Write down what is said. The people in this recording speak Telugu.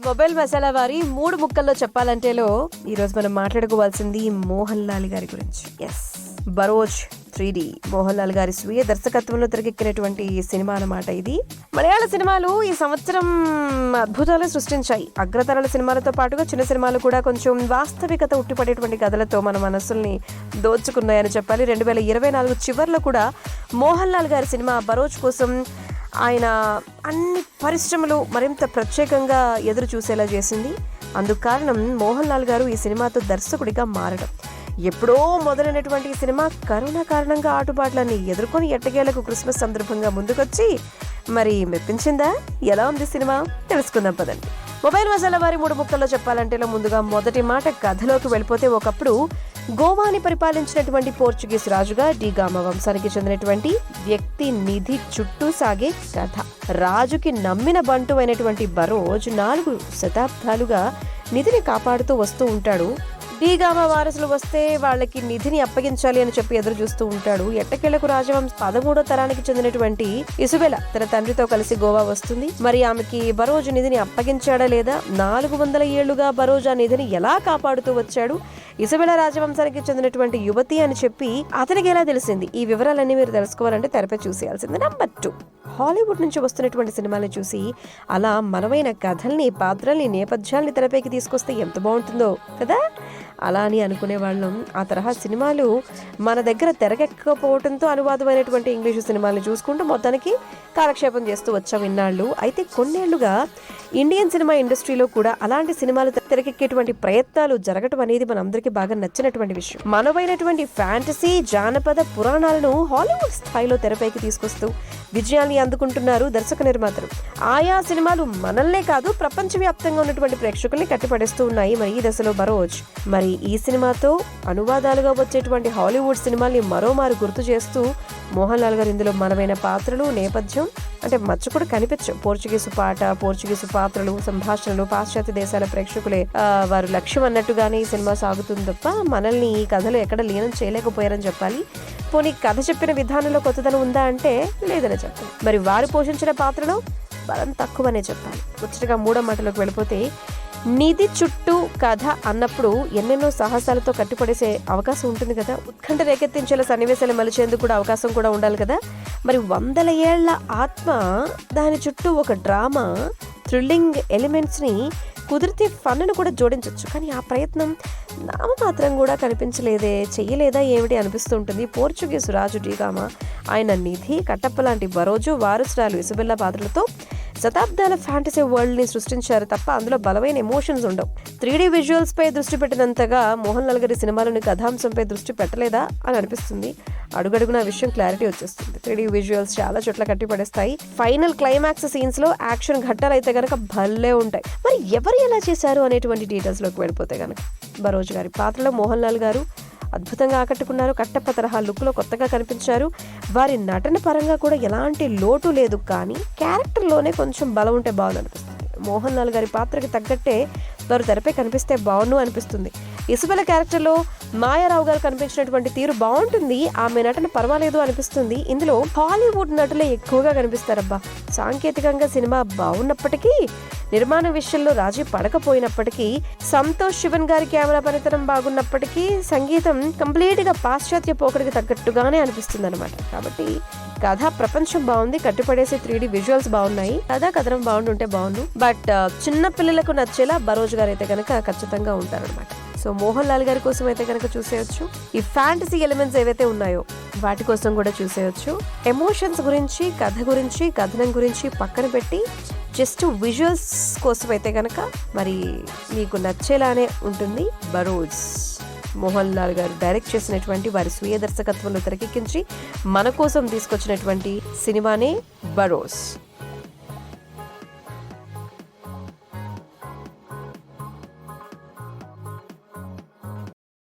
మొబైల్ మసాలా వారి 3 ముక్కల్లో చెప్పాలంటేలో ఈరోజు మనం మాట్లాడుకోవాల్సింది మోహన్ లాల్ గారి గురించి. ఎస్, బరోజ్ 3D మోహన్ లాల్ గారి స్వీయ దర్శకత్వంలో తెరకెక్కినటువంటి సినిమా అన్నమాట. ఇది మలయాళ సినిమాలు ఈ సంవత్సరం అద్భుతాలు సృష్టించాయి. అగ్రతరాల సినిమాలతో పాటుగా చిన్న సినిమాలు కూడా కొంచెం వాస్తవికత ఉట్టిపడేటువంటి కథలతో మన మనసుల్ని దోచుకున్నాయని చెప్పాలి. 2024 చివర్లో కూడా మోహన్ లాల్ గారి సినిమా బరోజ్ కోసం ఆయన అన్ని పరిశ్రమలు మరింత ప్రత్యేకంగా ఎదురు చూసేలా చేసింది. అందుకు కారణం మోహన్ లాల్ గారు ఈ సినిమాతో దర్శకుడిగా మారడం. ఎప్పుడో మొదలైనటువంటి ఈ సినిమా కరోనా కారణంగా ఆటుబాట్లన్నీ ఎదుర్కొని ఎట్టకేలకు క్రిస్మస్ సందర్భంగా ముందుకొచ్చి మరి మెప్పించిందా? ఎలా ఉంది సినిమా తెలుసుకుందాం పదండి. మొబైల్ మసాలా వారి 3 ముక్కల్లో చెప్పాలంటే ముందుగా మొదటి మాట కథలోకి వెళ్ళిపోతే, ఒకప్పుడు గోవాని పరిపాలించినటువంటి పోర్చుగీస్ రాజుగా డి గామా వంశానికి చెందినటువంటి వ్యక్తి నిధి చుట్టూ సాగే కథ. రాజుకి నమ్మిన బంటు అయినటువంటి బరోజ్ 4 శతాబ్దాలుగా నిధిని కాపాడుతూ వస్తూ ఉంటాడు. డి గామా వారసులు వస్తే వాళ్ళకి నిధిని అప్పగించాలి అని చెప్పి ఎదురు చూస్తూ ఉంటాడు. ఎట్టకేలకు రాజవంశ 13వ తరానికి చెందినటువంటి ఇసుబెలా తన తండ్రితో కలిసి గోవా వస్తుంది. మరి ఆమెకి బరోజ్ నిధిని అప్పగించాడా లేదా? 400 ఏళ్లుగా బరోజ్ ఆ నిధిని ఎలా కాపాడుతూ వచ్చాడు? ఇసుబెలా రాజవంశానికి చెందినటువంటి యువతి అని చెప్పి అతనికి ఎలా తెలిసింది? ఈ వివరాలన్నీ మీరు తెలుసుకోవాలంటే తెరపై చూసేయాల్సింది. నెంబర్ 2, హాలీవుడ్ నుంచి వస్తున్నటువంటి సినిమాలను చూసి అలా మనమైన కథల్ని, పాత్రల్ని, నేపథ్యాల్ని తెరపైకి తీసుకొస్తే ఎంత బాగుంటుందో కదా. అలా అని అనుకునే వాళ్ళం. ఆ తరహా సినిమాలు మన దగ్గర తెరకెక్కకపోవడంతో అనువాదమైనటువంటి ఇంగ్లీషు సినిమాలను చూసుకుంటూ మొత్తానికి కాలక్షేపం చేస్తూ వచ్చాం ఇన్నాళ్ళు. అయితే కొన్నేళ్లుగా ఇండియన్ సినిమా ఇండస్ట్రీలో కూడా అలాంటి సినిమాలు తెరకెక్కేటువంటి ప్రయత్నాలు జరగటం అనేది మనందరికీ బాగా నచ్చినటువంటి విషయం. మనమైనటువంటి ఫ్యాంటసీ, జానపద, పురాణాలను హాలీవుడ్ స్థాయిలో తెరపైకి తీసుకొస్తూ విజయాన్ని అందుకుంటున్నారు దర్శక నిర్మాతలు. ఆయా సినిమాలు మనల్నే కాదు ప్రపంచవ్యాప్తంగా ఉన్నటువంటి ప్రేక్షకుల్ని కట్టిపడేస్తూ ఉన్నాయి. మరి ఈ దశలో బరోజ్ మరి ఈ సినిమాతో అనువాదాలుగా వచ్చేటువంటి హాలీవుడ్ సినిమాల్ని మరోమారు గుర్తు చేస్తూ మోహన్ లాల్ గారు ఇందులో మనమైన పాత్రలు, నేపథ్యం అంటే మచ్చ కూడా కనిపించవు. పోర్చుగీసు పాట, పోర్చుగీసు పాత్రలు, సంభాషణలు పాశ్చాత్య దేశాల ప్రేక్షకులే వారు లక్ష్యం అన్నట్టుగానే ఈ సినిమా సాగుతుంది తప్ప మనల్ని ఈ కథలో ఎక్కడ లీనం చేయలేకపోయారని చెప్పాలి. పోనీ కథ చెప్పిన విధానంలో కొత్తదనం ఉందా అంటే లేదనే చెప్పాలి. మరి వారు పోషించిన పాత్రలో బలం తక్కువనే చెప్పాలి. ముచ్చటగా 3వ మాటలోకి వెళ్ళిపోతే, నిధి చుట్టూ కథ అన్నప్పుడు ఎన్నెన్నో సాహసాలతో కట్టిపడేసే అవకాశం ఉంటుంది కదా. ఉత్కంఠ రేకెత్తించేలా సన్నివేశాలు మలిచేందుకు కూడా అవకాశం కూడా ఉండాలి కదా. మరి 100 ఏళ్ల ఆత్మ, దాని చుట్టూ ఒక డ్రామా, థ్రిల్లింగ్ ఎలిమెంట్స్ని కుదిరితే ఫన్ను కూడా జోడించవచ్చు. కానీ ఆ ప్రయత్నం నామమాత్రం కూడా కనిపించలేదే, చెయ్యలేదా ఏమిటి అనిపిస్తూ ఉంటుంది. పోర్చుగీసు రాజు డి గామా, ఆయన నిధి, కట్టప్ప లాంటి బరోజు, వారసురాలు ఇసుబెల్లా పాత్రలతో శతాబ్దాల ఫ్యాంటసీ వరల్డ్ ని సృష్టించారు తప్ప అందులో బలమైన ఎమోషన్స్ ఉండవు. 3D విజువల్స్ పై దృష్టి పెట్టినంతగా మోహన్ లాల్ గారి సినిమాలోని కథాంశంపై దృష్టి పెట్టలేదా అని అనిపిస్తుంది. అడుగడుగున విషయం క్లారిటీ వచ్చేస్తుంది. 3D విజువల్స్ చాలా చోట్ల కట్టిపడేస్తాయి. ఫైనల్ క్లైమాక్స్ సీన్స్ లో యాక్షన్ ఘట్టాలు అయితే గనక భలే ఉంటాయి. మరి ఎవరు ఎలా చేశారు అనేటువంటి డీటెయిల్స్ లోకి వెళ్ళిపోతే గనక, బరోజ్ గారి పాత్రలో మోహన్ లాల్ గారు అద్భుతంగా ఆకట్టుకున్నారు. కట్టప్ప తరహా లుక్ లో కొత్తగా కనిపించారు. వారి నటన పరంగా కూడా ఎలాంటి లోటు లేదు, కానీ క్యారెక్టర్ లోనే కొంచెం బలం ఉంటే బాగుంది అనిపిస్తుంది. మోహన్ లాల్ గారి పాత్రకి తగ్గట్టే వారు తెరపై కనిపిస్తే బాగుండు అనిపిస్తుంది. ఇసుబెల క్యారెక్టర్లో మాయారావు గారు కనిపించినటువంటి తీరు బాగుంటుంది. ఆమె నటన పర్వాలేదు అనిపిస్తుంది. ఇందులో హాలీవుడ్ నటులే ఎక్కువగా కనిపిస్తారబ్బా. సాంకేతికంగా సినిమా బాగున్నప్పటికీ, నిర్మాణ విషయంలో రాజీ పడకపోయినప్పటికీ, సంతోష్ శివన్ గారి కెమెరా పనితనం బాగున్నప్పటికీ, సంగీతం కంప్లీట్ గా పాశ్చాత్య పోకడికి తగ్గట్టుగానే అనిపిస్తుంది అనమాట. కాబట్టి కథ ప్రపంచం బాగుంది, కట్టిపడేసే 3D విజువల్స్ బాగున్నాయి, కథనం బాగుంటుంటే బాగుండు. బట్ చిన్న పిల్లలకు నచ్చేలా బరోజ్ గారు అయితే కనుక ఖచ్చితంగా ఉంటారనమాట. సో మోహన్ లాల్ గారి కోసం అయితే కనుక చూసేయచ్చు. ఈ ఫ్యాంటసీ ఎలిమెంట్స్ ఏవైతే ఉన్నాయో వాటి కోసం కూడా చూసేయచ్చు. ఎమోషన్స్ గురించి, కథ గురించి, కథనం గురించి పక్కన పెట్టి జస్ట్ విజువల్స్ కోసం అయితే కనుక మరి మీకు నచ్చేలానే ఉంటుంది బరోజ్. మోహన్ లాల్ గారు డైరెక్ట్ చేసినటువంటి, వారి స్వీయ దర్శకత్వంలో తెరకెక్కించి మన కోసం తీసుకొచ్చినటువంటి సినిమానే బరోజ్.